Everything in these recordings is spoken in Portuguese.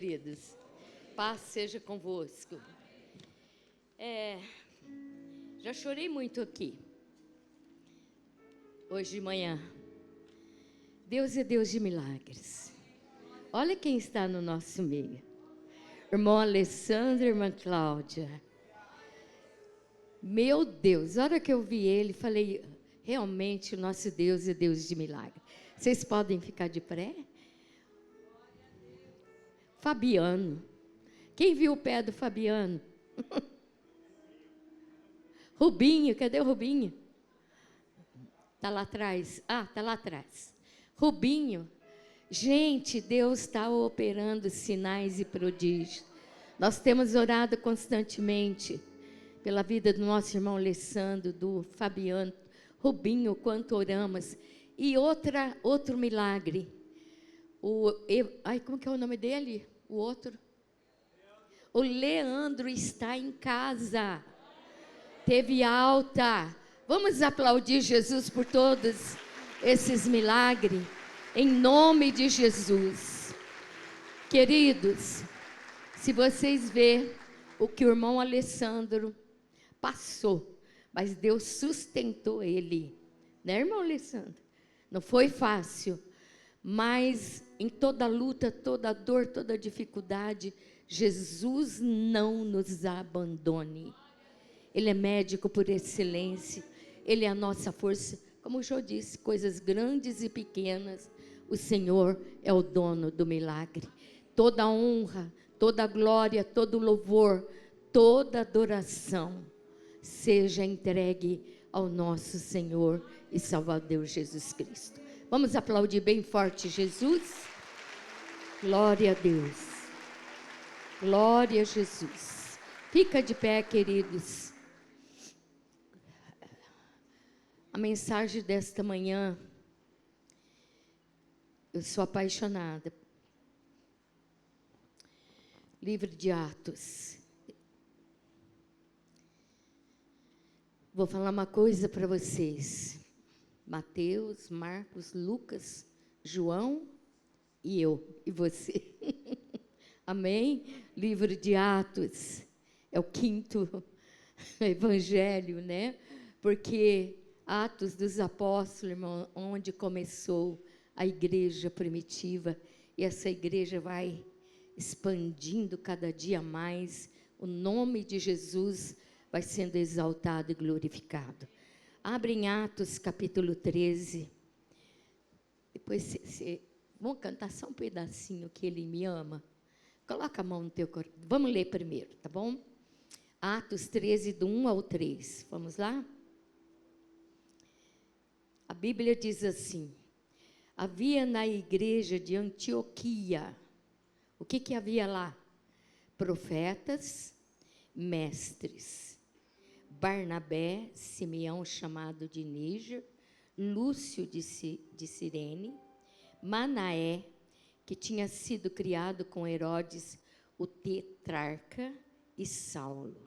Queridos, paz seja convosco. Já chorei muito aqui, hoje de manhã. Deus é Deus de milagres. Olha quem está no nosso meio. Irmão Alessandro, irmã Cláudia. Meu Deus, a hora que eu vi ele, falei, realmente o nosso Deus é Deus de milagres. Vocês podem ficar de pé? Fabiano. Quem viu o pé do Fabiano? Rubinho, cadê o Rubinho? Está lá atrás. Está lá atrás. Rubinho. Gente, Deus está operando sinais e prodígios. Nós temos orado constantemente pela vida do nosso irmão Alessandro, do Fabiano, Rubinho, quanto oramos. E outro milagre. Como que é o nome dele? O outro? O Leandro está em casa. Teve alta. Vamos aplaudir Jesus por todos esses milagres. Em nome de Jesus. Queridos, se vocês verem o que o irmão Alessandro passou, mas Deus sustentou ele. Né, irmão Alessandro? Não foi fácil. Mas em toda luta, toda dor, toda dificuldade, Jesus não nos abandone. Ele é médico por excelência, Ele é a nossa força. Como o Jô disse, coisas grandes e pequenas, o Senhor é o dono do milagre. Toda honra, toda glória, todo louvor, toda adoração seja entregue ao nosso Senhor e Salvador Jesus Cristo. Vamos aplaudir bem forte Jesus. Glória a Deus. Glória a Jesus. Fica de pé, queridos. A mensagem desta manhã, eu sou apaixonada. Livro de Atos. Vou falar uma coisa para vocês. Mateus, Marcos, Lucas, João e eu, e você. Amém? Livro de Atos é o 5º evangelho, né? Porque Atos dos Apóstolos, irmão, onde começou a igreja primitiva, e essa igreja vai expandindo cada dia mais, o nome de Jesus vai sendo exaltado e glorificado. Abre em Atos, capítulo 13. Depois, vamos cantar só um pedacinho que Ele me ama. Coloca a mão no teu coração. Vamos ler primeiro, tá bom? Atos 13, do 1 ao 3. Vamos lá? A Bíblia diz assim: havia na igreja de Antioquia, o que havia lá? Profetas, mestres. Barnabé, Simeão, chamado de Níger, Lúcio de Cirene, Manaé, que tinha sido criado com Herodes, o tetrarca, e Saulo.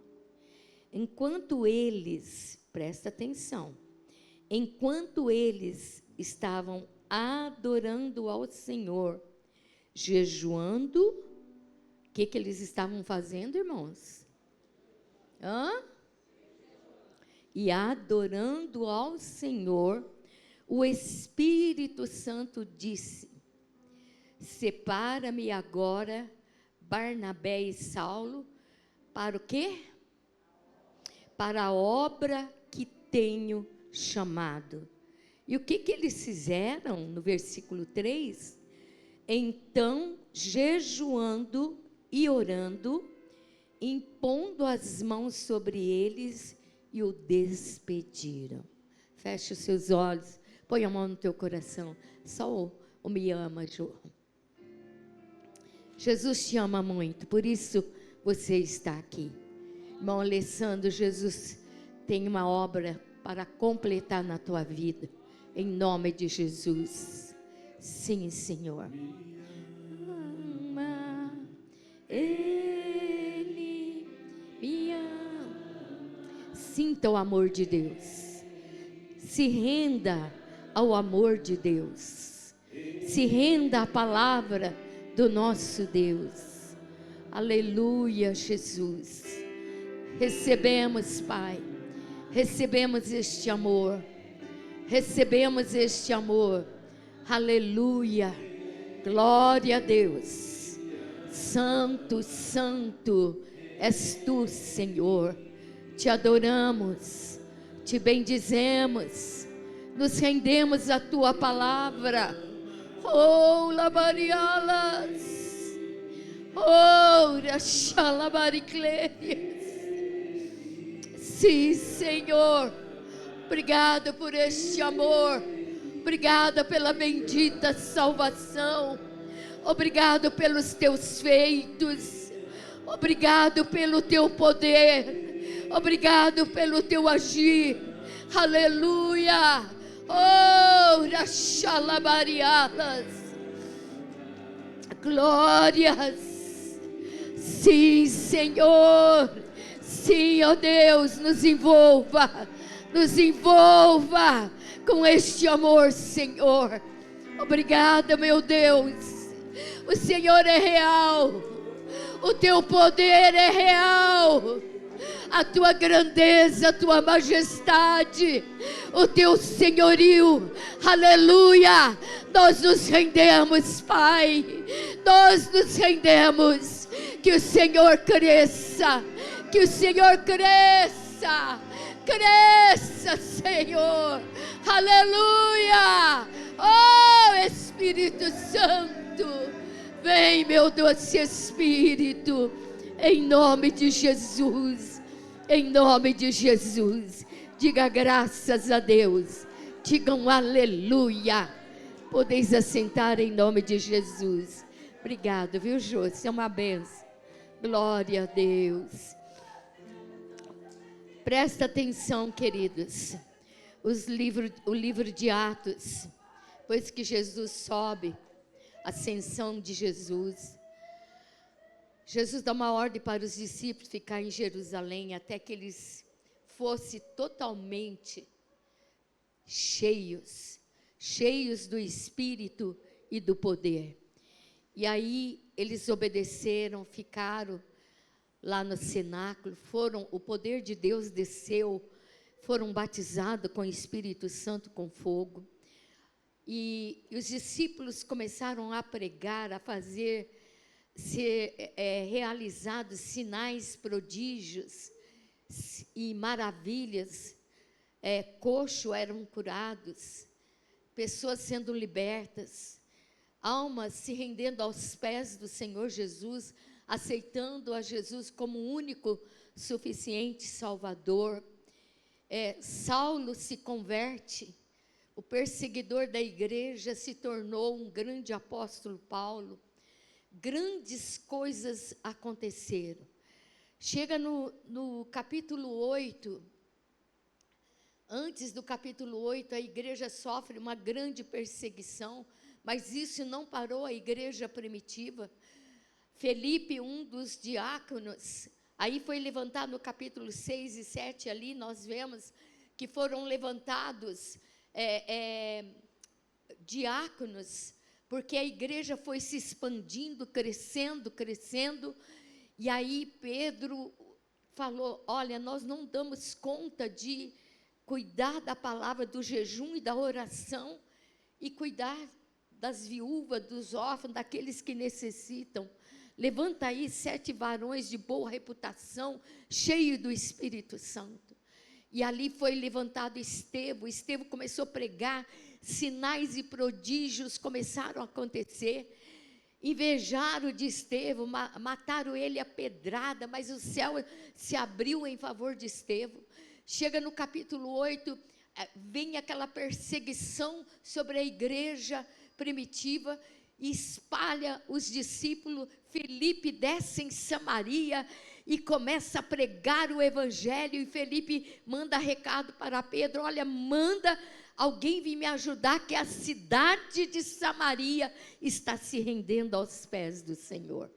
Enquanto eles, presta atenção, enquanto eles estavam adorando ao Senhor, jejuando, o que eles estavam fazendo, irmãos? E adorando ao Senhor, o Espírito Santo disse: separa-me agora Barnabé e Saulo para o quê? Para a obra que tenho chamado. E o que eles fizeram no versículo 3? Então, jejuando e orando, impondo as mãos sobre eles, e o despediram. Feche os seus olhos, põe a mão no teu coração. Só o me ama, João. Jesus te ama muito, por isso você está aqui. Irmão Alessandro, Jesus tem uma obra para completar na tua vida, em nome de Jesus. Sim, Senhor. Ama, Ele me ama. Sinta o amor de Deus. Se renda ao amor de Deus. Se renda à palavra do nosso Deus. Aleluia, Jesus. Recebemos, Pai, recebemos este amor, recebemos este amor. Aleluia, glória a Deus. Santo, santo és tu, Senhor. Te adoramos, te bendizemos, nos rendemos à tua palavra. Oh, labarialas. Oh, Rachalabaricleias. Sim, Senhor. Obrigada por este amor. Obrigada pela bendita salvação. Obrigado pelos teus feitos. Obrigado pelo teu poder. Obrigado pelo teu agir. Aleluia. Oh, Rachalabarialas. Glórias. Sim, Senhor. Sim, ó Deus, nos envolva com este amor, Senhor. Obrigada, meu Deus. O Senhor é real, o teu poder é real, a tua grandeza, a tua majestade, o teu senhorio. Aleluia. Nós nos rendemos, Pai, nós nos rendemos. Que o Senhor cresça, que o Senhor cresça, cresça, Senhor. Aleluia. Oh, Espírito Santo, vem, meu doce Espírito, em nome de Jesus, em nome de Jesus. Diga graças a Deus, digam aleluia. Podeis assentar em nome de Jesus. Obrigado, viu, Jô? Isso é uma benção. Glória a Deus. Presta atenção, queridos. O livro de Atos, depois que Jesus sobe, ascensão de Jesus, Jesus dá uma ordem para os discípulos ficar em Jerusalém até que eles fossem totalmente cheios do Espírito e do poder. E aí eles obedeceram, ficaram lá no cenáculo, o poder de Deus desceu, foram batizados com o Espírito Santo, com fogo. E os discípulos começaram a pregar, a ser realizados sinais, prodígios e maravilhas. Coxos eram curados, pessoas sendo libertas, almas se rendendo aos pés do Senhor Jesus, aceitando a Jesus como o único suficiente Salvador. Saulo se converte, o perseguidor da igreja se tornou um grande apóstolo Paulo. Grandes coisas aconteceram. Chega no capítulo 8, antes do capítulo 8, a igreja sofre uma grande perseguição, mas isso não parou a igreja primitiva. Felipe, um dos diáconos, aí foi levantado no capítulo 6 e 7, ali nós vemos que foram levantados diáconos, porque a igreja foi se expandindo, crescendo, e aí Pedro falou: olha, nós não damos conta de cuidar da palavra, do jejum e da oração, e cuidar das viúvas, dos órfãos, daqueles que necessitam. Levanta aí 7 varões de boa reputação, cheios do Espírito Santo. E ali foi levantado Estevão. Estevão começou a pregar, sinais e prodígios começaram a acontecer. Invejaram de Estevão, mataram ele a pedrada, mas o céu se abriu em favor de Estevão. Chega no capítulo 8, vem aquela perseguição sobre a igreja primitiva, e espalha os discípulos. Felipe desce em Samaria e começa a pregar o evangelho, e Felipe manda recado para Pedro: olha, manda alguém vir me ajudar, que a cidade de Samaria está se rendendo aos pés do Senhor.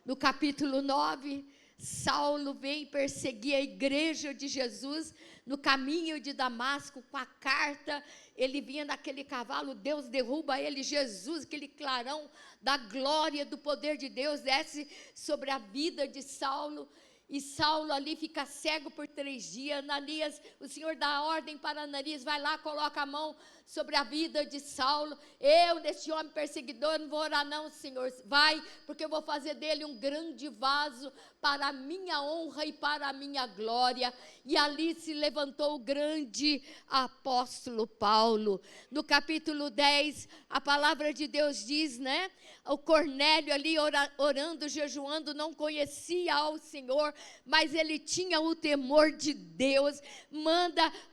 No capítulo 9, Saulo vem perseguir a igreja de Jesus no caminho de Damasco com a carta. Ele vinha naquele cavalo, Deus derruba ele, Jesus, aquele clarão da glória, do poder de Deus desce sobre a vida de Saulo. E Saulo ali fica cego por 3 dias. Ananias, o Senhor dá ordem para Ananias, vai lá, coloca a mão sobre a vida de Saulo. Eu, nesse homem perseguidor, não vou orar não, Senhor. Vai, porque eu vou fazer dele um grande vaso para a minha honra e para a minha glória. E ali se levantou o grande apóstolo Paulo. No capítulo 10, a palavra de Deus diz, né? O Cornélio ali orando, jejuando, não conhecia ao Senhor, mas ele tinha o temor de Deus.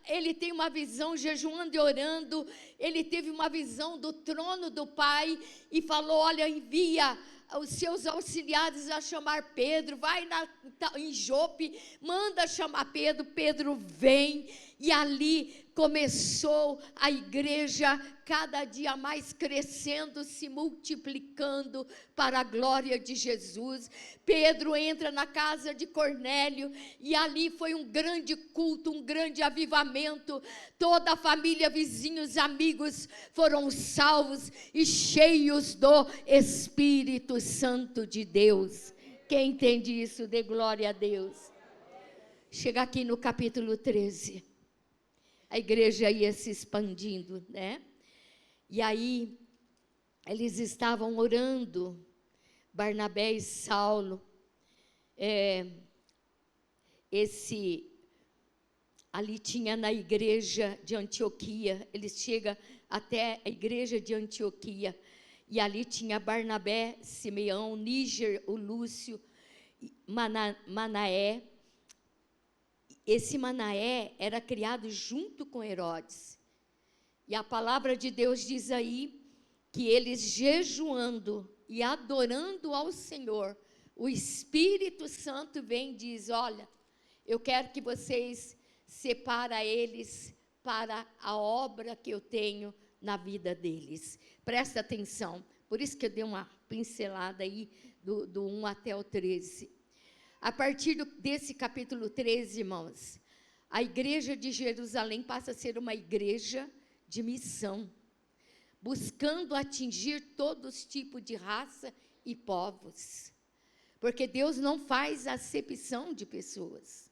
Ele tem uma visão, jejuando e orando, ele teve uma visão do trono do Pai e falou: olha, envia os seus auxiliares a chamar Pedro, vai em Jope, manda chamar Pedro. Pedro vem, e ali começou a igreja cada dia mais crescendo, se multiplicando para a glória de Jesus. Pedro entra na casa de Cornélio, e ali foi um grande culto, um grande avivamento. Toda a família, vizinhos, amigos foram salvos e cheios do Espírito Santo de Deus. Quem entende isso, dê glória a Deus. Chega aqui no capítulo 13. A igreja ia se expandindo, né? E aí, eles estavam orando, Barnabé e Saulo. Ali tinha na igreja de Antioquia, eles chegam até a igreja de Antioquia, e ali tinha Barnabé, Simeão, Níger, o Lúcio, Manaé. Esse Manaé era criado junto com Herodes. E a palavra de Deus diz aí que eles jejuando e adorando ao Senhor, o Espírito Santo vem e diz: olha, eu quero que vocês separem eles para a obra que eu tenho na vida deles. Presta atenção, por isso que eu dei uma pincelada aí do 1 até o 13. A partir desse capítulo 13, irmãos, a igreja de Jerusalém passa a ser uma igreja de missão, buscando atingir todos os tipos de raça e povos, porque Deus não faz acepção de pessoas.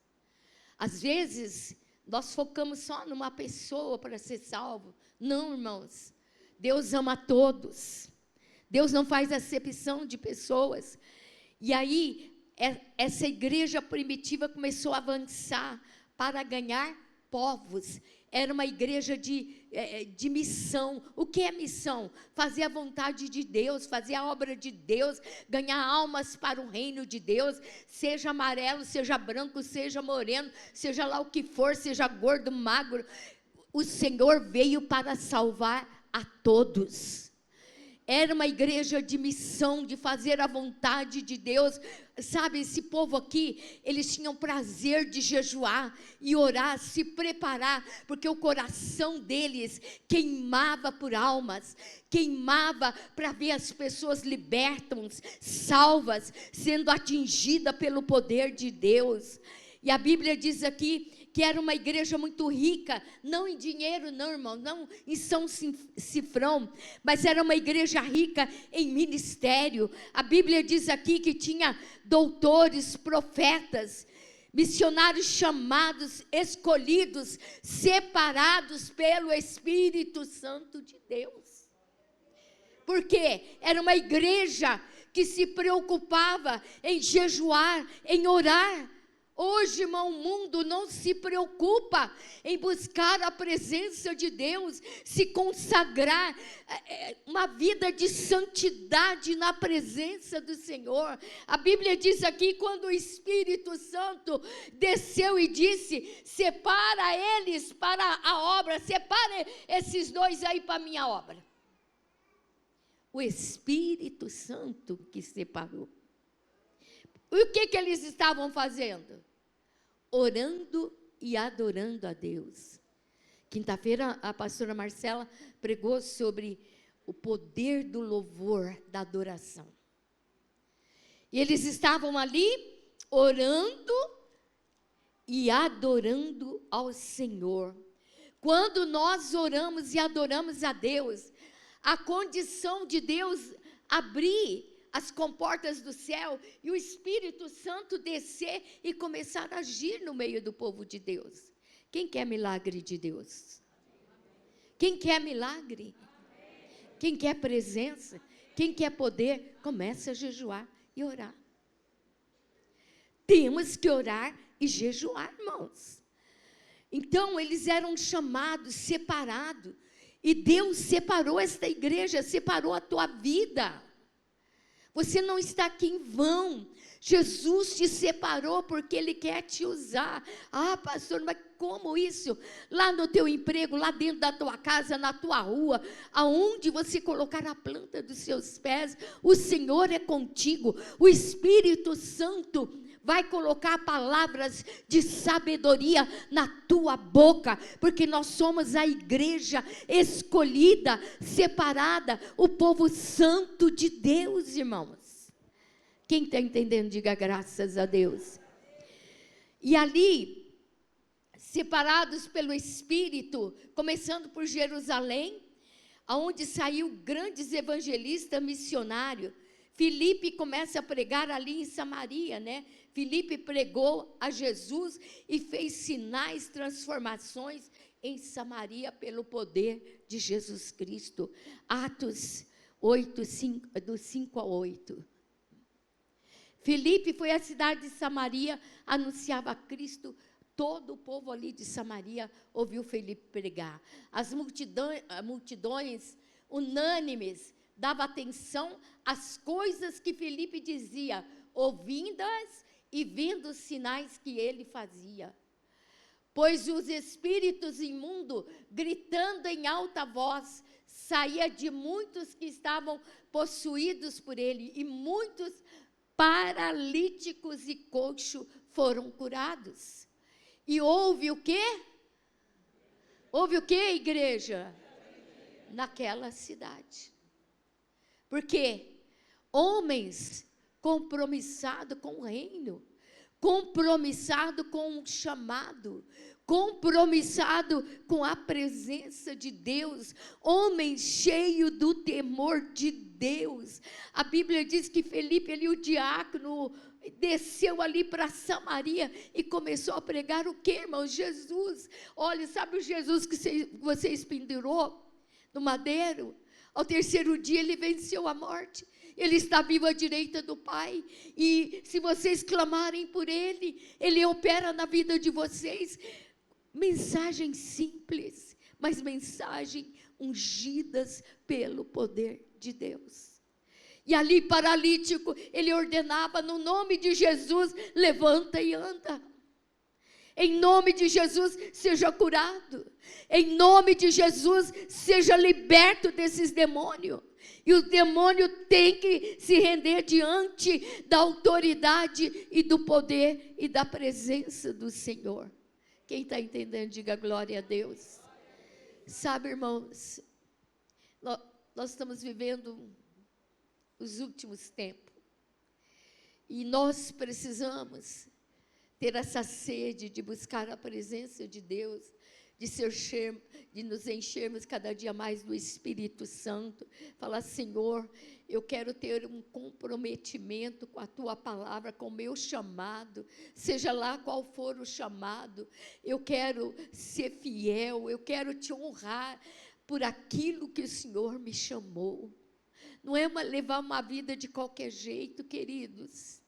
Às vezes, nós focamos só numa pessoa para ser salvo. Não, irmãos, Deus ama todos, Deus não faz acepção de pessoas. E aí, essa igreja primitiva começou a avançar para ganhar povos. Era uma igreja de missão. O que é missão? Fazer a vontade de Deus, fazer a obra de Deus, ganhar almas para o reino de Deus, seja amarelo, seja branco, seja moreno, seja lá o que for, seja gordo, magro. O Senhor veio para salvar a todos. Era uma igreja de missão, de fazer a vontade de Deus. Sabe, esse povo aqui, eles tinham prazer de jejuar e orar, se preparar, porque o coração deles queimava por almas, queimava para ver as pessoas libertas, salvas, sendo atingidas pelo poder de Deus. E a Bíblia diz aqui que era uma igreja muito rica, não em dinheiro, não, irmão, não em São Cifrão, mas era uma igreja rica em ministério. A Bíblia diz aqui que tinha doutores, profetas, missionários chamados, escolhidos, separados pelo Espírito Santo de Deus. Porque era uma igreja que se preocupava em jejuar, em orar. Hoje, irmão, o mundo não se preocupa em buscar a presença de Deus, se consagrar, uma vida de santidade na presença do Senhor. A Bíblia diz aqui, quando o Espírito Santo desceu e disse: separa eles para a obra, separa esses dois aí para a minha obra. O Espírito Santo que separou. E o que eles estavam fazendo? Orando e adorando a Deus. Quinta-feira a pastora Marcela pregou sobre o poder do louvor, da adoração. E eles estavam ali orando e adorando ao Senhor. Quando nós oramos e adoramos a Deus, a condição de Deus abrir as comportas do céu e o Espírito Santo descer e começar a agir no meio do povo de Deus. Quem quer milagre de Deus? Quem quer milagre? Quem quer presença? Quem quer poder? Comece a jejuar e orar. Temos que orar e jejuar, irmãos. Então, eles eram chamados, separados. E Deus separou esta igreja, separou a tua vida. Você não está aqui em vão. Jesus te separou porque Ele quer te usar. Ah, pastor, mas como isso? Lá no teu emprego, lá dentro da tua casa, na tua rua, aonde você colocar a planta dos seus pés, o Senhor é contigo. O Espírito Santo vai colocar palavras de sabedoria na tua boca, porque nós somos a igreja escolhida, separada, o povo santo de Deus, irmãos. Quem está entendendo, diga graças a Deus. E ali, separados pelo Espírito, começando por Jerusalém, aonde saiu grandes evangelistas missionários. Filipe começa a pregar ali em Samaria, né? Filipe pregou a Jesus e fez sinais, transformações em Samaria pelo poder de Jesus Cristo. Atos 8, do 5 ao 8. Filipe foi à cidade de Samaria, anunciava a Cristo. Todo o povo ali de Samaria ouviu Filipe pregar. As multidões unânimes davam atenção às coisas que Filipe dizia, ouvindo-as e vendo os sinais que ele fazia. Pois os espíritos imundos, gritando em alta voz, saía de muitos que estavam possuídos por ele, e muitos paralíticos e coxos foram curados. E houve o quê? Houve o quê, igreja? Naquela cidade. Porque homens compromissados com o reino, compromissado com o chamado, compromissado com a presença de Deus, homem cheio do temor de Deus. A Bíblia diz que Felipe, ali, o diácono, desceu ali para Samaria e começou a pregar o quê, irmãos? Jesus. Olha, sabe o Jesus que você espendurou no madeiro? Ao terceiro dia ele venceu a morte. Ele está vivo à direita do Pai. E se vocês clamarem por Ele, Ele opera na vida de vocês. Mensagem simples, mas mensagem ungidas pelo poder de Deus. E ali, paralítico, Ele ordenava no nome de Jesus, levanta e anda. Em nome de Jesus, seja curado. Em nome de Jesus, seja liberto desses demônios. E o demônio tem que se render diante da autoridade e do poder e da presença do Senhor. Quem está entendendo, diga glória a Deus. Sabe, irmãos, nós estamos vivendo os últimos tempos. E nós precisamos ter essa sede de buscar a presença de Deus, de nos enchermos cada dia mais do Espírito Santo. Falar, Senhor, eu quero ter um comprometimento com a Tua palavra, com o meu chamado, seja lá qual for o chamado. Eu quero ser fiel, eu quero Te honrar por aquilo que o Senhor me chamou. Não é levar uma vida de qualquer jeito, queridos.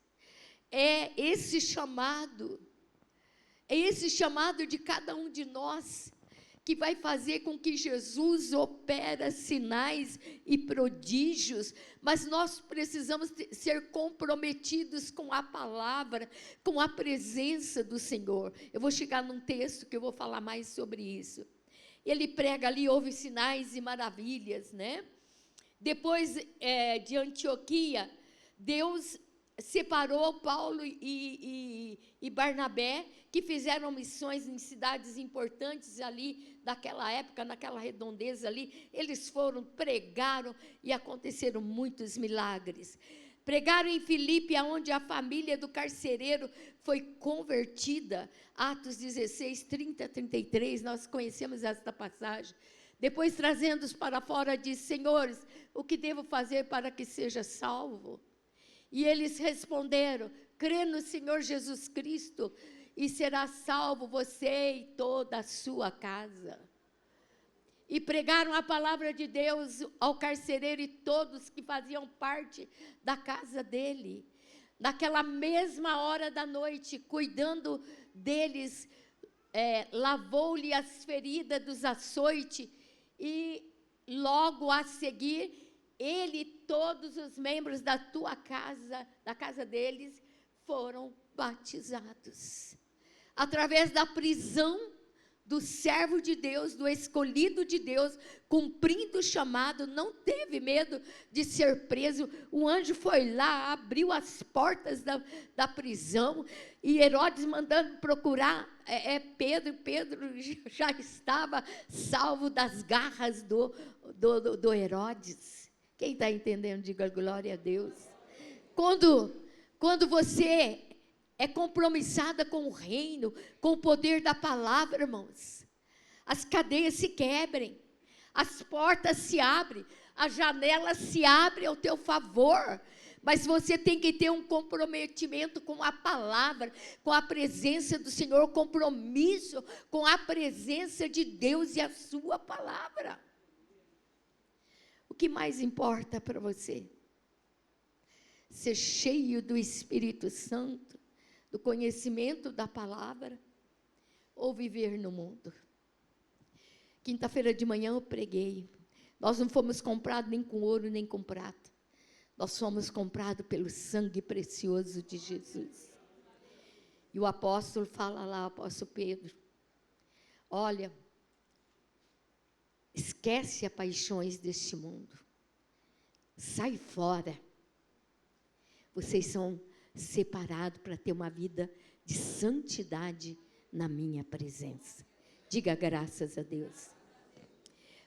É esse chamado de cada um de nós, que vai fazer com que Jesus opere sinais e prodígios, mas nós precisamos ser comprometidos com a palavra, com a presença do Senhor. Eu vou chegar num texto que eu vou falar mais sobre isso. Ele prega ali, houve sinais e maravilhas, né? Depois de Antioquia, Deus separou Paulo e Barnabé, que fizeram missões em cidades importantes ali daquela época, naquela redondeza ali. Eles foram, pregaram e aconteceram muitos milagres. Pregaram em Filipe, onde a família do carcereiro foi convertida. Atos 16, 30, 33, nós conhecemos esta passagem. Depois, trazendo-os para fora, disse: Senhores, o que devo fazer para que seja salvo? E eles responderam: crê no Senhor Jesus Cristo e será salvo você e toda a sua casa. E pregaram a palavra de Deus ao carcereiro e todos que faziam parte da casa dele. Naquela mesma hora da noite, cuidando deles, lavou-lhe as feridas dos açoites, e logo a seguir, ele e todos os membros da casa deles, foram batizados. Através da prisão do servo de Deus, do escolhido de Deus, cumprindo o chamado, não teve medo de ser preso. O anjo foi lá, abriu as portas da prisão, e Herodes mandando procurar Pedro. Pedro já estava salvo das garras do Herodes. Quem está entendendo, diga glória a Deus. Quando você é compromissada com o reino, com o poder da palavra, irmãos, as cadeias se quebrem, as portas se abrem, as janelas se abrem ao teu favor, mas você tem que ter um comprometimento com a palavra, com a presença do Senhor, compromisso com a presença de Deus e a sua palavra. O que mais importa para você? Ser cheio do Espírito Santo, do conhecimento da palavra, ou viver no mundo? Quinta-feira de manhã eu preguei. Nós não fomos comprados nem com ouro, nem com prata. Nós fomos comprados pelo sangue precioso de Jesus. E o apóstolo fala lá, o apóstolo Pedro: olha, esquece as paixões deste mundo. Sai fora. Vocês são separados para ter uma vida de santidade na minha presença. Diga graças a Deus.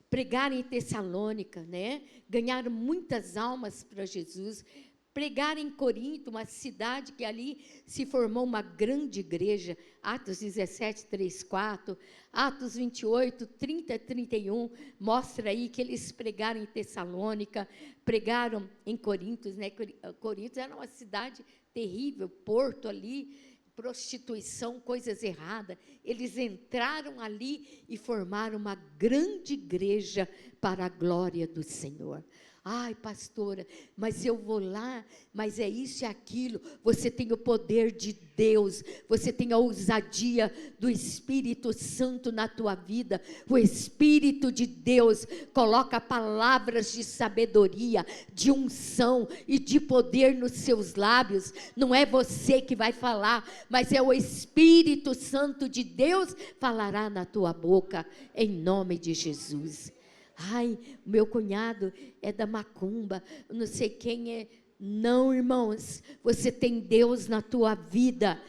Pregaram em Tessalônica, né? Ganharam muitas almas para Jesus. Pregaram em Corinto, uma cidade que ali se formou uma grande igreja. Atos 17, 3, 4. Atos 28, 30, 31. Mostra aí que eles pregaram em Tessalônica. Pregaram em Corinto, né? Corinto era uma cidade terrível, porto ali, prostituição, coisas erradas. Eles entraram ali e formaram uma grande igreja para a glória do Senhor. Ai, pastora, mas eu vou lá, mas é isso e aquilo. Você tem o poder de Deus, você tem a ousadia do Espírito Santo na tua vida. O Espírito de Deus coloca palavras de sabedoria, de unção e de poder nos seus lábios. Não é você que vai falar, mas é o Espírito Santo de Deus falará na tua boca, em nome de Jesus. Ai, meu cunhado é da macumba, não sei quem é. Não, irmãos, você tem Deus na tua vida.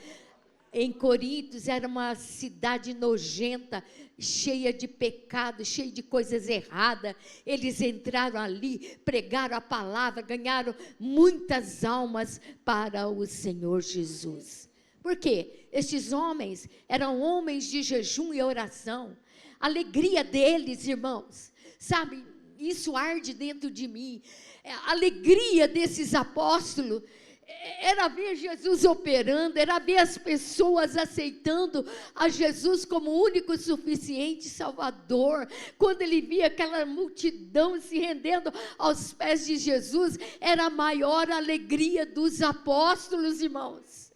Em Corinto era uma cidade nojenta, cheia de pecado, cheia de coisas erradas. Eles entraram ali, pregaram a palavra, ganharam muitas almas para o Senhor Jesus. Por quê? Estes homens eram homens de jejum e oração. A alegria deles, irmãos, sabe, isso arde dentro de mim. A alegria desses apóstolos era ver Jesus operando, era ver as pessoas aceitando a Jesus como único, suficiente Salvador. Quando ele via aquela multidão se rendendo aos pés de Jesus, era a maior alegria dos apóstolos, irmãos.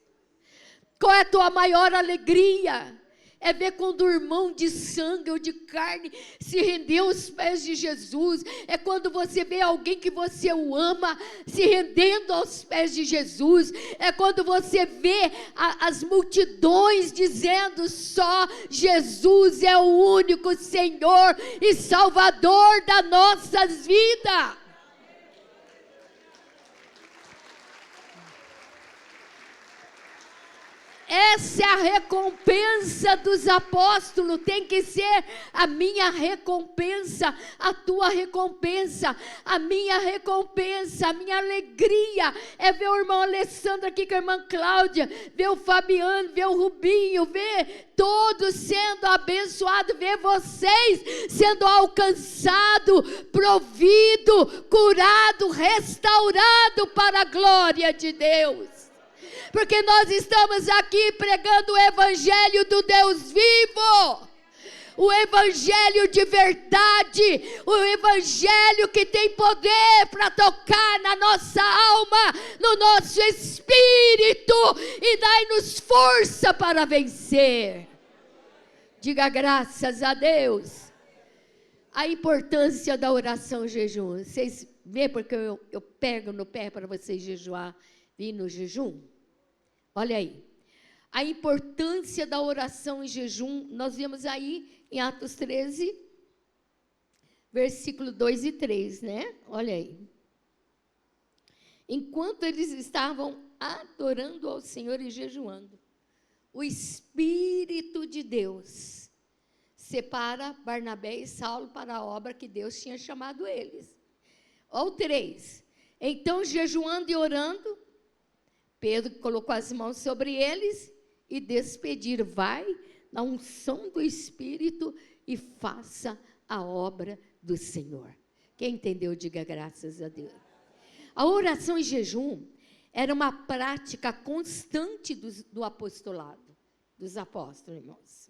Qual é a tua maior alegria? É ver quando o irmão de sangue ou de carne se rendeu aos pés de Jesus. É quando você vê alguém que você o ama se rendendo aos pés de Jesus. É quando você vê as multidões dizendo: só Jesus é o único Senhor e Salvador das nossas vidas. Essa é a recompensa dos apóstolos, tem que ser a minha recompensa, a tua recompensa, a minha recompensa, a minha alegria é ver o irmão Alessandro aqui com a irmã Cláudia, ver o Fabiano, ver o Rubinho, ver todos sendo abençoados, ver vocês sendo alcançados, provido, curado, restaurado para a glória de Deus. Porque nós estamos aqui pregando o evangelho do Deus vivo, o evangelho de verdade, o evangelho que tem poder para tocar na nossa alma, no nosso espírito e dai-nos força para vencer. Diga graças a Deus. A importância da oração e jejum. Vocês vê porque eu pego no pé para vocês jejuar, vir no jejum? Olha aí, a importância da oração e jejum, nós vemos aí em Atos 13, versículo 2 e 3, né? Olha aí. Enquanto eles estavam adorando ao Senhor e jejuando, o Espírito de Deus separa Barnabé e Saulo para a obra que Deus tinha chamado eles. Olha o 3. Então, jejuando e orando, Pedro colocou as mãos sobre eles e despediram. Vai na unção do Espírito e faça a obra do Senhor. Quem entendeu, diga graças a Deus. A oração e jejum era uma prática constante do apostolado, dos apóstolos, irmãos.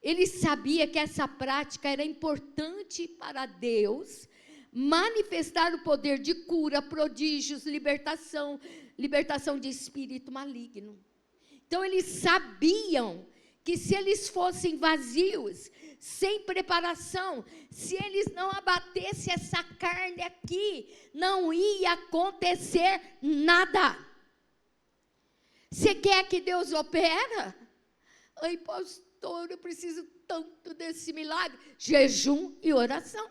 Ele sabia que essa prática era importante para Deus manifestar o poder de cura, prodígios, libertação de espírito maligno. Então, eles sabiam que se eles fossem vazios, sem preparação, se eles não abatessem essa carne aqui, não ia acontecer nada. Você quer que Deus opera? Ai, pastor, eu preciso tanto desse milagre. Jejum e oração.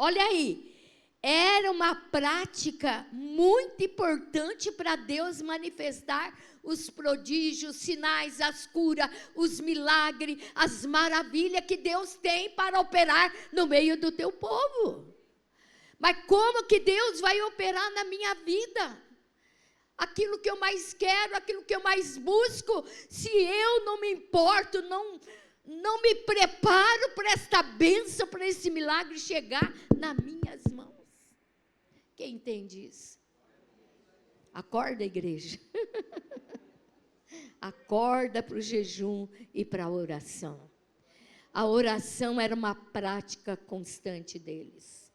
Olha aí, era uma prática muito importante para Deus manifestar os prodígios, sinais, as curas, os milagres, as maravilhas que Deus tem para operar no meio do teu povo. Mas como que Deus vai operar na minha vida? Aquilo que eu mais quero, aquilo que eu mais busco, se eu não me importo, não me preparo para esta bênção, para esse milagre chegar nas minhas mãos. Quem entende isso? Acorda, igreja. Acorda para o jejum e para a oração. A oração era uma prática constante deles.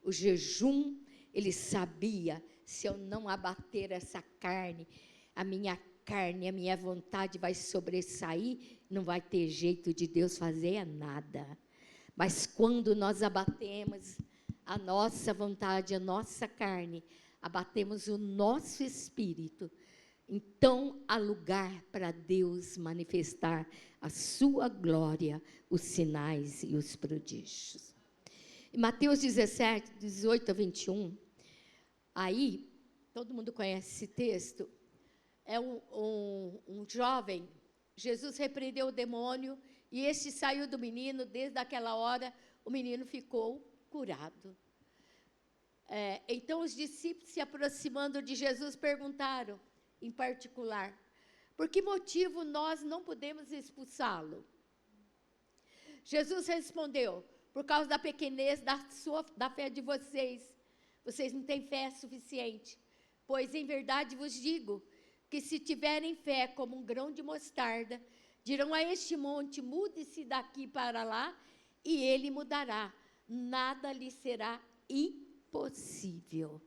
O jejum, ele sabia, se eu não abater essa carne, a minha vontade vai sobressair, não vai ter jeito de Deus fazer nada. Mas quando nós abatemos a nossa vontade, a nossa carne, abatemos o nosso espírito, então há lugar para Deus manifestar a sua glória, os sinais e os prodígios. Em Mateus 17, 18 a 21, aí, todo mundo conhece esse texto, é um jovem, Jesus repreendeu o demônio, e este saiu do menino, desde aquela hora, o menino ficou curado. Então, os discípulos, se aproximando de Jesus, perguntaram, em particular, por que motivo nós não podemos expulsá-lo? Jesus respondeu, por causa da pequenez da fé de vocês. Vocês não têm fé suficiente. Pois, em verdade, vos digo, que se tiverem fé como um grão de mostarda, dirão a este monte, mude-se daqui para lá, e ele mudará. Nada lhe será impossível.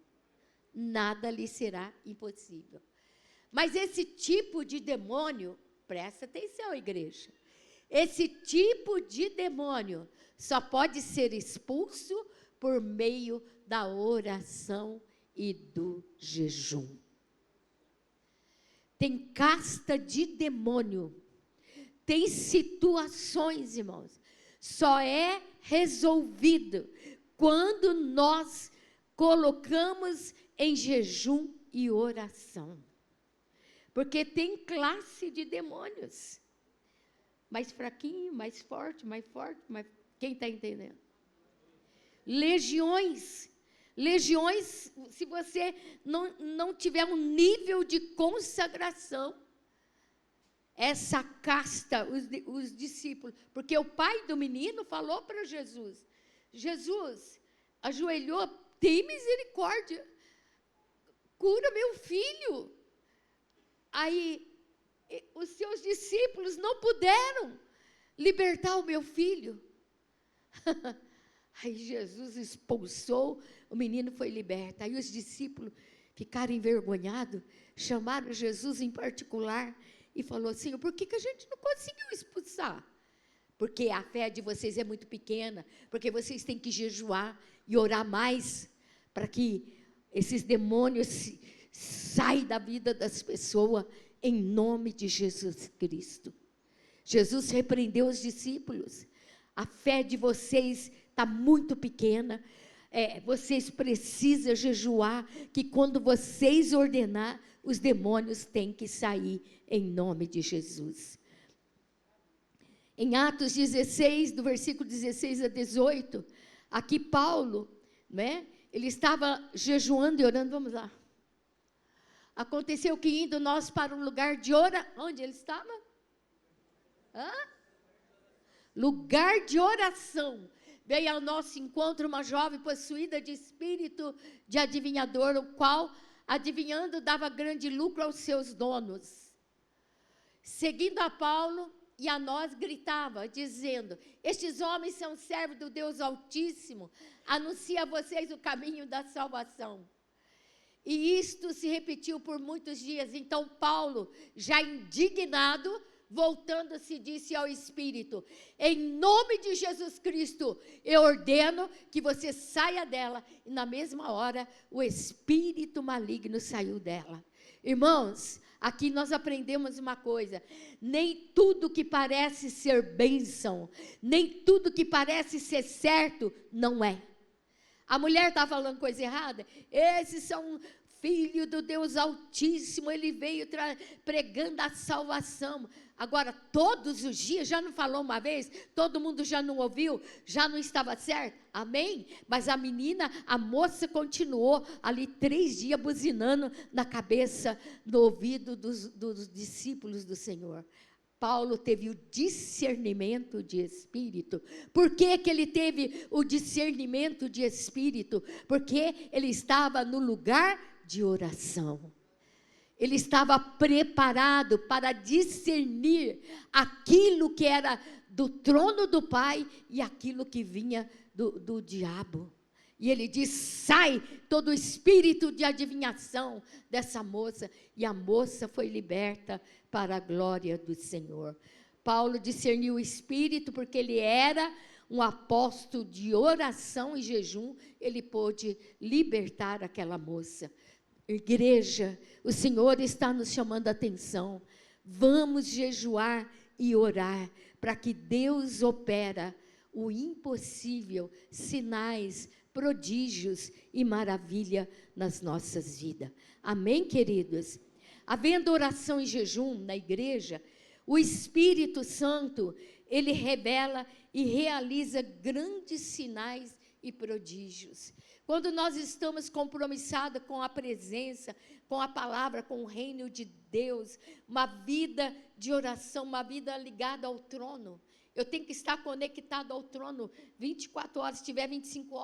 Nada lhe será impossível. Mas esse tipo de demônio, presta atenção, igreja, esse tipo de demônio só pode ser expulso por meio da oração e do jejum. Tem casta de demônio, tem situações, irmãos, só é resolvido quando nós colocamos em jejum e oração. Porque tem classe de demônios. Mais fraquinho, mais forte, mais forte, mais... Quem está entendendo? Legiões. Legiões, se você não tiver um nível de consagração, essa casta, os discípulos, porque o pai do menino falou para Jesus, Jesus ajoelhou, tem misericórdia, cura meu filho. Aí, os seus discípulos não puderam libertar o meu filho. Aí Jesus expulsou, o menino foi liberto. Aí os discípulos ficaram envergonhados, chamaram Jesus em particular e falou assim, por que a gente não conseguiu expulsar? Porque a fé de vocês é muito pequena, porque vocês têm que jejuar e orar mais, para que esses demônios saiam da vida das pessoas, em nome de Jesus Cristo. Jesus repreendeu os discípulos, a fé de vocês está muito pequena, vocês precisam jejuar, que quando vocês ordenar, os demônios têm que sair, em nome de Jesus. Em Atos 16, do versículo 16 a 18, aqui Paulo, né, ele estava jejuando e orando, vamos lá. Aconteceu que indo nós para um lugar de oração, onde ele estava? Lugar de oração. Veio ao nosso encontro uma jovem possuída de espírito de adivinhador, o qual, adivinhando, dava grande lucro aos seus donos. Seguindo a Paulo e a nós, gritava, dizendo, estes homens são servos do Deus Altíssimo, anuncia a vocês o caminho da salvação. E isto se repetiu por muitos dias. Então Paulo, já indignado, voltando-se, disse ao Espírito, em nome de Jesus Cristo, eu ordeno que você saia dela. E na mesma hora, o espírito maligno saiu dela. Irmãos, aqui nós aprendemos uma coisa, nem tudo que parece ser bênção, nem tudo que parece ser certo, não é. A mulher está falando coisa errada, esses são filhos do Deus Altíssimo, ele veio pregando a salvação. Agora, todos os dias, já não falou uma vez, todo mundo já não ouviu, já não estava certo, amém? Mas a moça continuou ali 3 dias buzinando na cabeça, no ouvido dos discípulos do Senhor. Paulo teve o discernimento de espírito. Por que ele teve o discernimento de espírito? Porque ele estava no lugar de oração. Ele estava preparado para discernir aquilo que era do trono do Pai e aquilo que vinha do diabo. E ele diz, sai todo o espírito de adivinhação dessa moça. E a moça foi liberta para a glória do Senhor. Paulo discerniu o espírito porque ele era um apóstolo de oração e jejum. Ele pôde libertar aquela moça. Igreja, o Senhor está nos chamando a atenção. Vamos jejuar e orar para que Deus opera o impossível, sinais, prodígios e maravilha nas nossas vidas. Amém, queridos? Havendo oração e jejum na igreja, o Espírito Santo, ele revela e realiza grandes sinais e prodígios. Quando nós estamos compromissados com a presença, com a palavra, com o reino de Deus, uma vida de oração, uma vida ligada ao trono. Eu tenho que estar conectado ao trono 24 horas, se tiver 25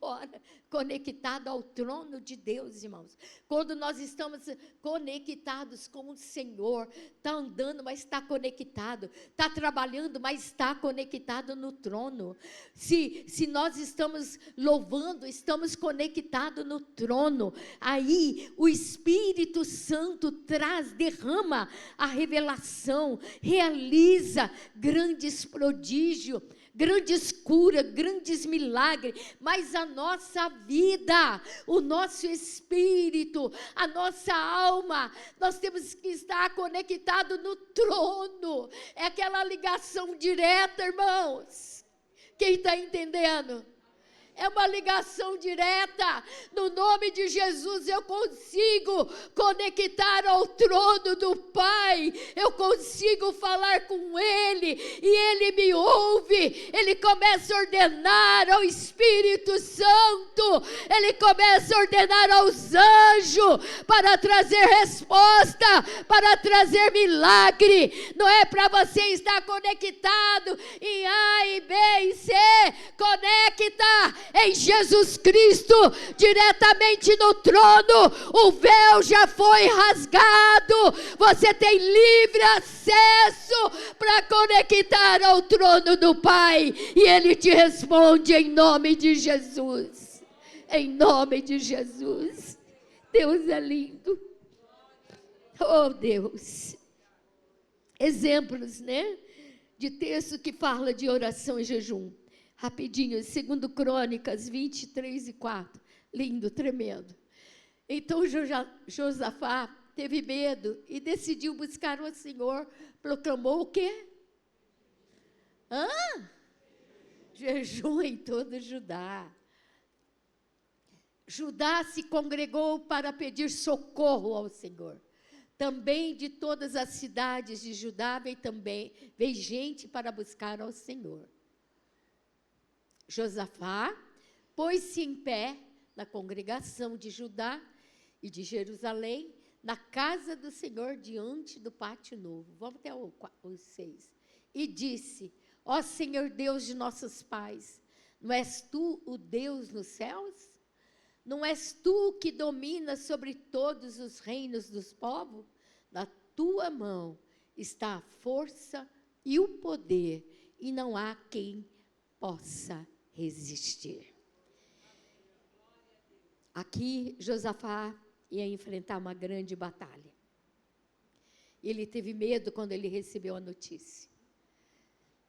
horas, conectado ao trono de Deus, irmãos. Quando nós estamos conectados com o Senhor, está andando, mas está conectado, está trabalhando, mas está conectado no trono. Se nós estamos louvando, estamos conectados no trono, aí o Espírito Santo derrama a revelação, realiza grandes prodígios, grandes curas, grandes milagres, mas a nossa vida, o nosso espírito, a nossa alma, nós temos que estar conectados no trono, é aquela ligação direta, irmãos, quem está entendendo? É uma ligação direta. No nome de Jesus eu consigo conectar ao trono do Pai. Eu consigo falar com Ele e Ele me ouve. Ele começa a ordenar ao Espírito Santo. Ele começa a ordenar aos anjos para trazer resposta, para trazer milagre. Não é para você estar conectado em A, e B e C. Conecta em Jesus Cristo, diretamente no trono. O véu já foi rasgado. Você tem livre acesso para conectar ao trono do Pai. E Ele te responde em nome de Jesus. Em nome de Jesus. Deus é lindo. Oh, Deus. Exemplos, né? De texto que fala de oração e jejum. Rapidinho, 2 Crônicas 23 e 4. Lindo, tremendo. Então Josafá teve medo e decidiu buscar o Senhor. Proclamou o quê? Jejum em todo Judá. Judá se congregou para pedir socorro ao Senhor. Também de todas as cidades de Judá veio gente para buscar ao Senhor. Josafá pôs-se em pé na congregação de Judá e de Jerusalém, na casa do Senhor, diante do pátio novo. Vamos até o 6. E disse: ó Senhor Deus de nossos pais, não és tu o Deus nos céus? Não és tu que dominas sobre todos os reinos dos povos? Na tua mão está a força e o poder, e não há quem possa resistir. Aqui Josafá ia enfrentar uma grande batalha. Ele teve medo quando ele recebeu a notícia.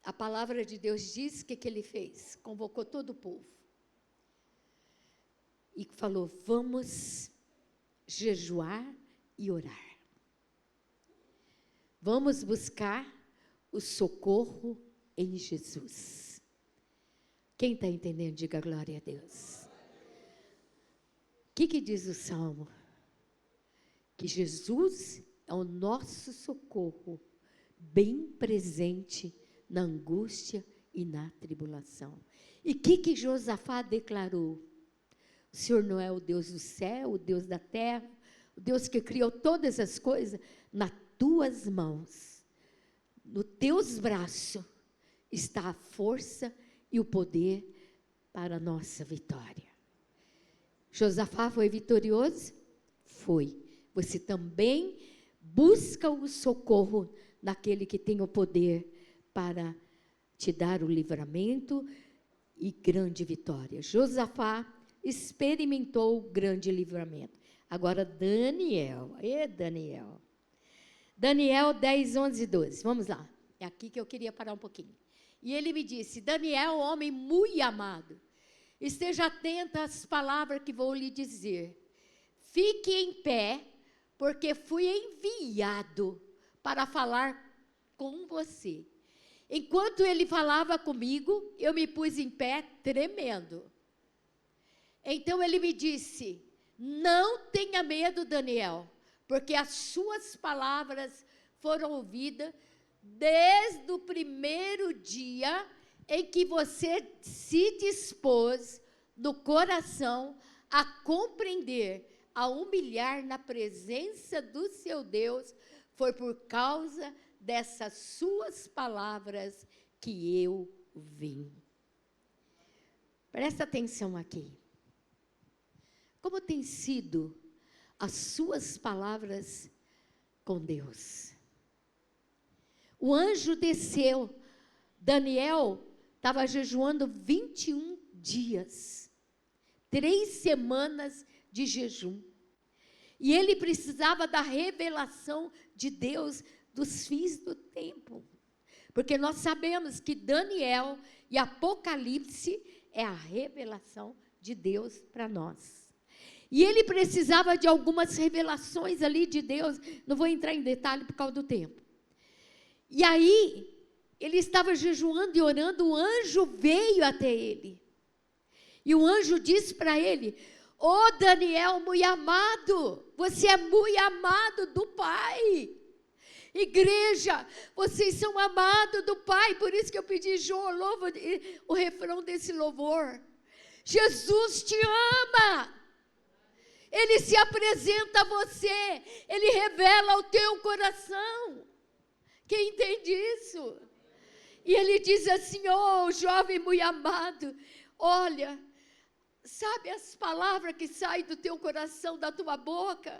A palavra de Deus diz que ele fez? Convocou todo o povo. E falou: vamos jejuar e orar. Vamos buscar o socorro em Jesus. Quem está entendendo, diga glória a Deus. O que diz o Salmo? Que Jesus é o nosso socorro, bem presente na angústia e na tribulação. E o que Josafá declarou? O Senhor não é o Deus do céu, o Deus da terra, o Deus que criou todas as coisas. Nas tuas mãos, nos teus braços, está a força e o poder para a nossa vitória. Josafá foi vitorioso? Foi. Você também busca o socorro naquele que tem o poder para te dar o livramento e grande vitória. Josafá experimentou o grande livramento. Agora Daniel. Daniel 10, 11 e 12. Vamos lá. É aqui que eu queria parar um pouquinho. E ele me disse: Daniel, homem muito amado, esteja atento às palavras que vou lhe dizer. Fique em pé, porque fui enviado para falar com você. Enquanto ele falava comigo, eu me pus em pé tremendo. Então ele me disse: não tenha medo, Daniel, porque as suas palavras foram ouvidas desde o primeiro dia em que você se dispôs no coração a compreender, a humilhar na presença do seu Deus. Foi por causa dessas suas palavras que eu vim. Presta atenção aqui. Como tem sido as suas palavras com Deus? O anjo desceu. Daniel estava jejuando 21 dias. 3 semanas de jejum. E ele precisava da revelação de Deus dos fins do tempo. Porque nós sabemos que Daniel e Apocalipse é a revelação de Deus para nós. E ele precisava de algumas revelações ali de Deus. Não vou entrar em detalhe por causa do tempo. E aí, ele estava jejuando e orando, o anjo veio até ele. E o anjo disse para ele: ô Daniel, muito amado, você é muito amado do Pai. Igreja, vocês são amados do Pai. Por isso que eu pedi, João, louva o refrão desse louvor. Jesus te ama. Ele se apresenta a você. Ele revela o teu coração. Quem entende isso? E ele diz assim: oh, jovem muito amado, olha, sabe as palavras que saem do teu coração, da tua boca?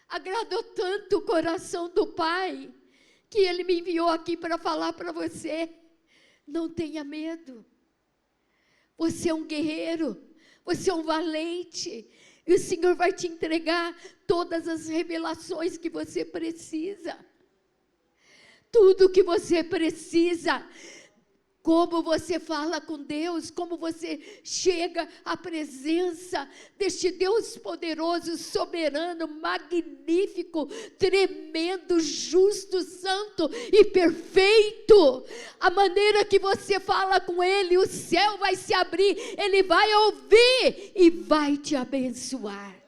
Agradou tanto o coração do Pai, que Ele me enviou aqui para falar para você. Não tenha medo. Você é um guerreiro, você é um valente, e o Senhor vai te entregar todas as revelações que você precisa. Tudo que você precisa. Como você fala com Deus, como você chega à presença deste Deus poderoso, soberano, magnífico, tremendo, justo, santo e perfeito. A maneira que você fala com Ele, o céu vai se abrir, Ele vai ouvir e vai te abençoar.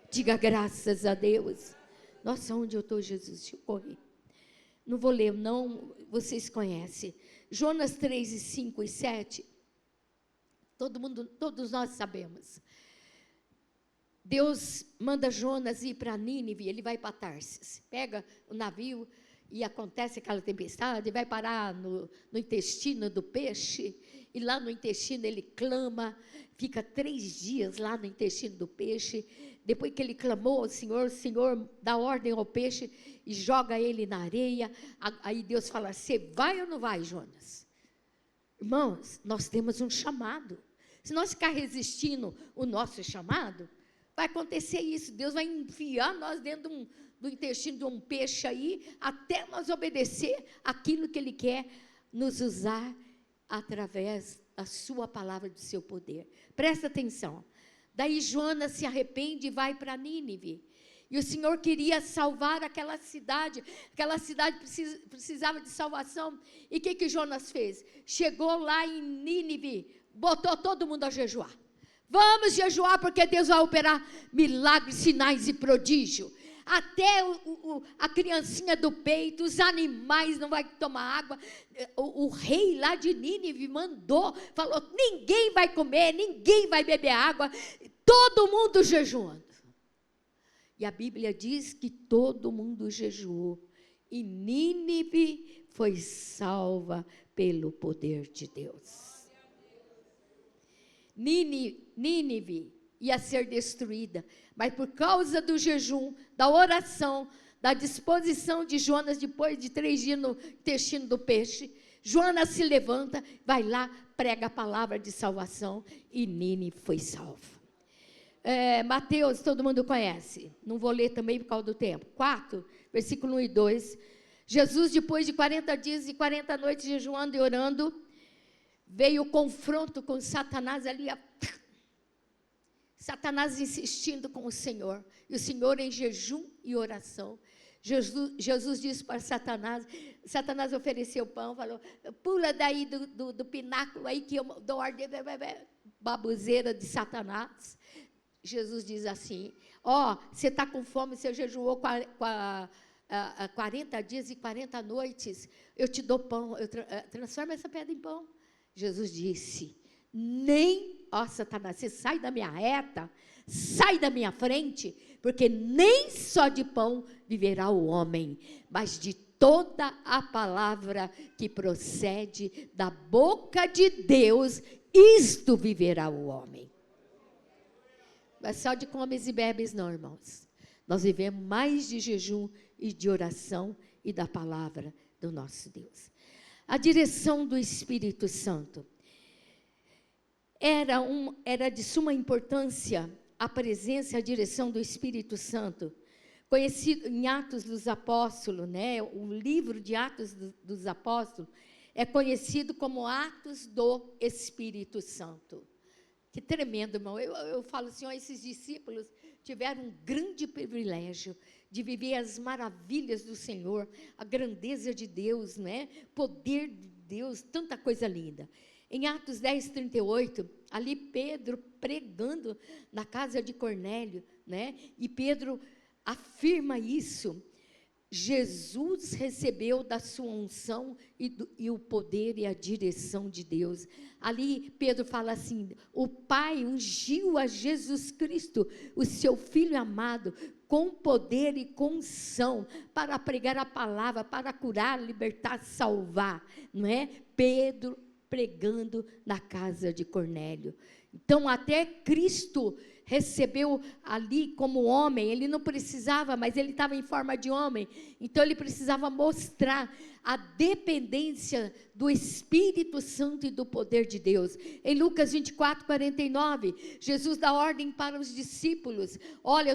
Diga graças a Deus. Nossa, onde eu estou, Jesus? Deixa eu correr. Não vou ler, não, vocês conhecem. Jonas 3, 5 e 7, todos nós sabemos. Deus manda Jonas ir para Nínive, ele vai para Tarsis, pega o navio e acontece aquela tempestade, vai parar no intestino do peixe, e lá no intestino ele clama, fica 3 dias lá no intestino do peixe. Depois que ele clamou ao Senhor, o Senhor dá ordem ao peixe e joga ele na areia. Aí Deus fala: você vai ou não vai, Jonas? Irmãos, nós temos um chamado. Se nós ficar resistindo o nosso chamado, vai acontecer isso. Deus vai enfiar nós dentro do intestino de um peixe aí, até nós obedecer aquilo que Ele quer nos usar através da sua palavra, do seu poder. Presta atenção. Daí Jonas se arrepende e vai para Nínive. E o Senhor queria salvar aquela cidade precisava de salvação. E o que Jonas fez? Chegou lá em Nínive, botou todo mundo a jejuar. Vamos jejuar, porque Deus vai operar milagres, sinais e prodígio. Até a criancinha do peito, os animais não vão tomar água. O rei lá de Nínive mandou, falou: ninguém vai comer, ninguém vai beber água, todo mundo jejuando. E a Bíblia diz que todo mundo jejuou, e Nínive foi salva pelo poder de Deus. Nínive ia ser destruída, mas por causa do jejum, da oração, da disposição de Jonas, depois de 3 dias no intestino do peixe, Jonas se levanta, vai lá, prega a palavra de salvação, e Nínive foi salvo. Mateus, todo mundo conhece, não vou ler também por causa do tempo. 4, versículo 1 e 2, Jesus, depois de 40 dias e 40 noites jejuando e orando, veio o confronto com Satanás ali, Satanás insistindo com o Senhor, e o Senhor em jejum e oração. Jesus disse para Satanás ofereceu pão, falou: pula daí do pináculo aí que eu dou ordem, baboseira de Satanás. Jesus diz assim: você está com fome, você jejuou 40 dias e 40 noites, eu te dou pão, transforma essa pedra em pão. Jesus disse: Satanás, você sai da minha reta, sai da minha frente, porque nem só de pão viverá o homem, mas de toda a palavra que procede da boca de Deus, isto viverá o homem. Mas só de comes e bebes não, irmãos. Nós vivemos mais de jejum e de oração e da palavra do nosso Deus. A direção do Espírito Santo. Era de suma importância a presença e a direção do Espírito Santo, conhecido em Atos dos Apóstolos, né? O livro de Atos dos Apóstolos é conhecido como Atos do Espírito Santo. Que tremendo, irmão. Eu falo assim, esses discípulos tiveram um grande privilégio de viver as maravilhas do Senhor, a grandeza de Deus, né? Poder de Deus, tanta coisa linda. Em Atos 10, 38, ali Pedro pregando na casa de Cornélio, né? E Pedro afirma isso. Jesus recebeu da sua unção e o poder e a direção de Deus. Ali Pedro fala assim: o Pai ungiu a Jesus Cristo, o seu Filho amado, com poder e com unção, para pregar a palavra, para curar, libertar, salvar, não é? Pedro pregando na casa de Cornélio. Então até Cristo recebeu ali como homem, ele não precisava, mas ele estava em forma de homem, então ele precisava mostrar a dependência do Espírito Santo e do poder de Deus. Em Lucas 24, 49, Jesus dá ordem para os discípulos: olha, eu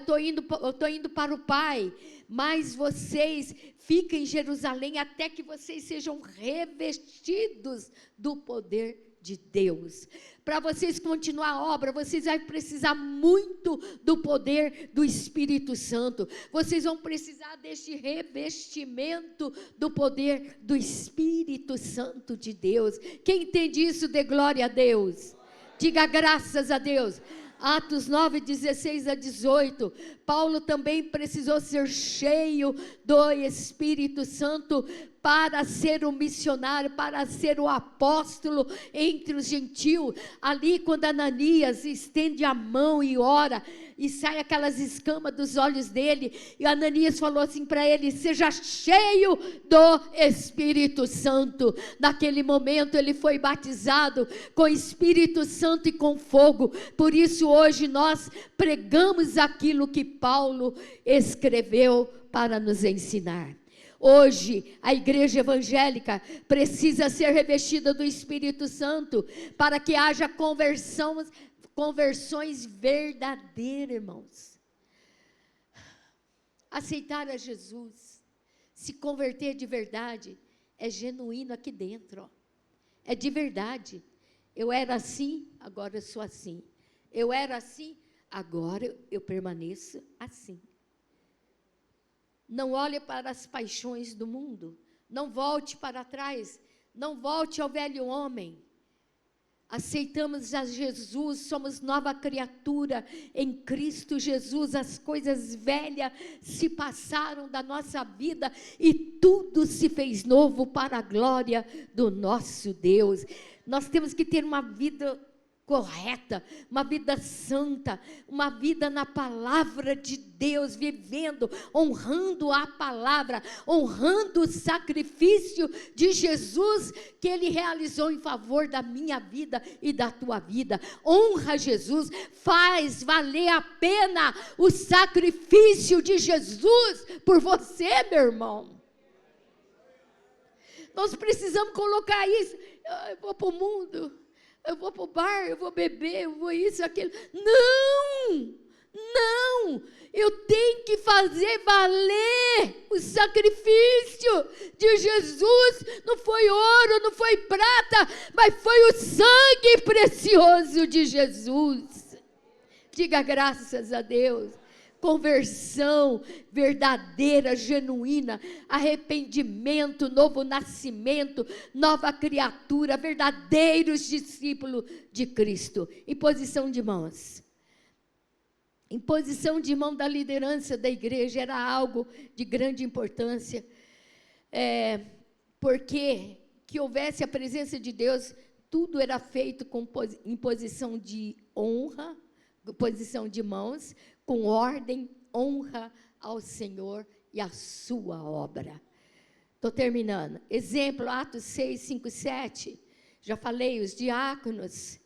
estou indo para o Pai, mas vocês fiquem em Jerusalém até que vocês sejam revestidos do poder de Deus. Para vocês continuar a obra, vocês vão precisar muito do poder do Espírito Santo. Vocês vão precisar deste revestimento do poder do Espírito Santo de Deus. Quem entende isso, dê glória a Deus. Diga graças a Deus. Atos 9, 16 a 18, Paulo também precisou ser cheio do Espírito Santo para ser um missionário, para ser o apóstolo entre os gentios. Ali quando Ananias estende a mão e ora, e sai aquelas escamas dos olhos dele, e Ananias falou assim para ele: seja cheio do Espírito Santo. Naquele momento ele foi batizado com Espírito Santo e com fogo. Por isso hoje nós pregamos aquilo que Paulo escreveu para nos ensinar. Hoje, a igreja evangélica precisa ser revestida do Espírito Santo para que haja conversões verdadeiras, irmãos. Aceitar a Jesus, se converter de verdade, é genuíno aqui dentro, ó. É de verdade. Eu era assim, agora eu sou assim. Eu era assim, agora eu permaneço assim. Não olhe para as paixões do mundo, não volte para trás, não volte ao velho homem. Aceitamos a Jesus, somos nova criatura em Cristo Jesus. As coisas velhas se passaram da nossa vida e tudo se fez novo para a glória do nosso Deus. Nós temos que ter uma vida correta, uma vida santa, uma vida na palavra de Deus, vivendo, honrando a palavra, honrando o sacrifício de Jesus que Ele realizou em favor da minha vida e da tua vida. Honra Jesus, faz valer a pena o sacrifício de Jesus por você, meu irmão. Nós precisamos colocar isso. Eu vou para o mundo, eu vou para o bar, eu vou beber, eu vou isso, aquilo. Não, não, eu tenho que fazer valer o sacrifício de Jesus. Não foi ouro, não foi prata, mas foi o sangue precioso de Jesus. Diga graças a Deus. Conversão verdadeira, genuína, arrependimento, novo nascimento, nova criatura, verdadeiros discípulos de Cristo. Imposição de mãos. Imposição de mão da liderança da igreja era algo de grande importância, porque que houvesse a presença de Deus, tudo era feito com imposição de honra, posição de mãos, com ordem, honra ao Senhor e à sua obra. Estou terminando. Exemplo, Atos 6, 5, 7. Já falei, os diáconos.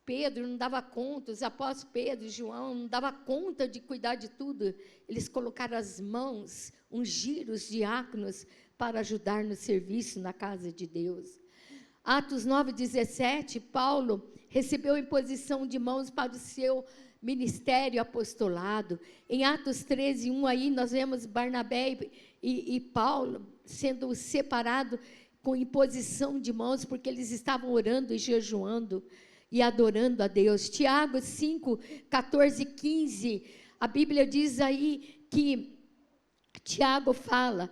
Pedro não dava conta, os apóstolos Pedro e João não dava conta de cuidar de tudo. Eles colocaram as mãos, ungiram os diáconos para ajudar no serviço na casa de Deus. Atos 9, 17, Paulo recebeu imposição de mãos para o seu ministério apostolado. Em Atos 13, 1, aí nós vemos Barnabé e Paulo sendo separados com imposição de mãos, porque eles estavam orando e jejuando e adorando a Deus. Tiago 5, 14 e 15, a Bíblia diz aí que Tiago fala: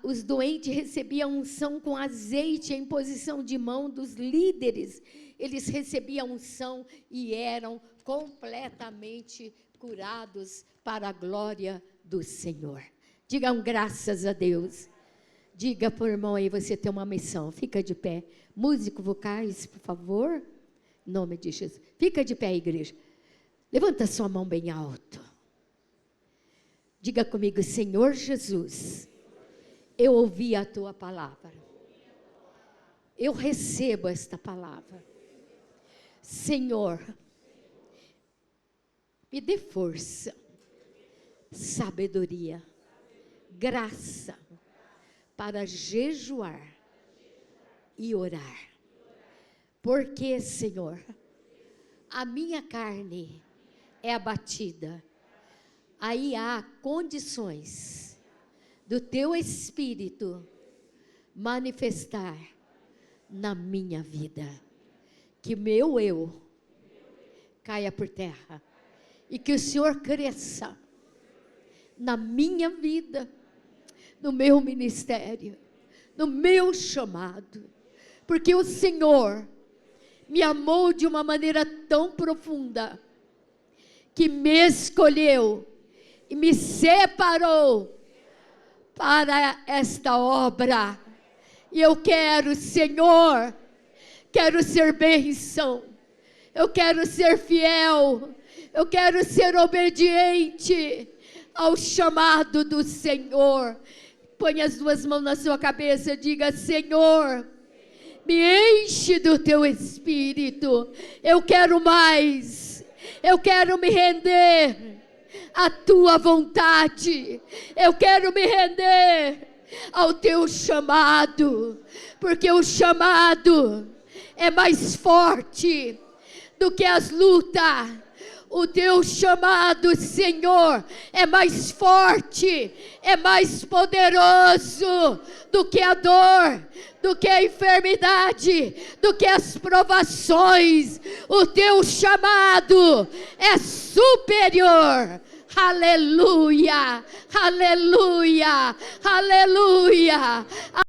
Os doentes recebiam unção com azeite, a imposição de mão dos líderes. Eles recebiam unção e eram completamente curados para a glória do Senhor. Digam graças a Deus. Diga para o irmão aí, você tem uma missão. Fica de pé. Músico, vocais, por favor. Em nome de Jesus. Fica de pé, igreja. Levanta sua mão bem alto. Diga comigo, Senhor Jesus, eu ouvi a tua palavra. Eu recebo esta palavra. Senhor, me dê força, sabedoria, graça para jejuar e orar. Porque, Senhor, a minha carne é abatida. Aí há condições do teu Espírito manifestar na minha vida. Que meu eu caia por terra e que o Senhor cresça na minha vida, no meu ministério, no meu chamado, porque o Senhor me amou de uma maneira tão profunda, que me escolheu e me separou para esta obra. E eu quero, Senhor, quero ser bênção, eu quero ser fiel, eu quero ser obediente ao chamado do Senhor. Põe as duas mãos na sua cabeça e diga: Senhor, me enche do teu Espírito, eu quero mais, eu quero me render à tua vontade, eu quero me render ao teu chamado, porque o chamado é mais forte do que as lutas. O teu chamado, Senhor, é mais forte, é mais poderoso do que a dor, do que a enfermidade, do que as provações. O teu chamado é superior. Aleluia, aleluia, aleluia.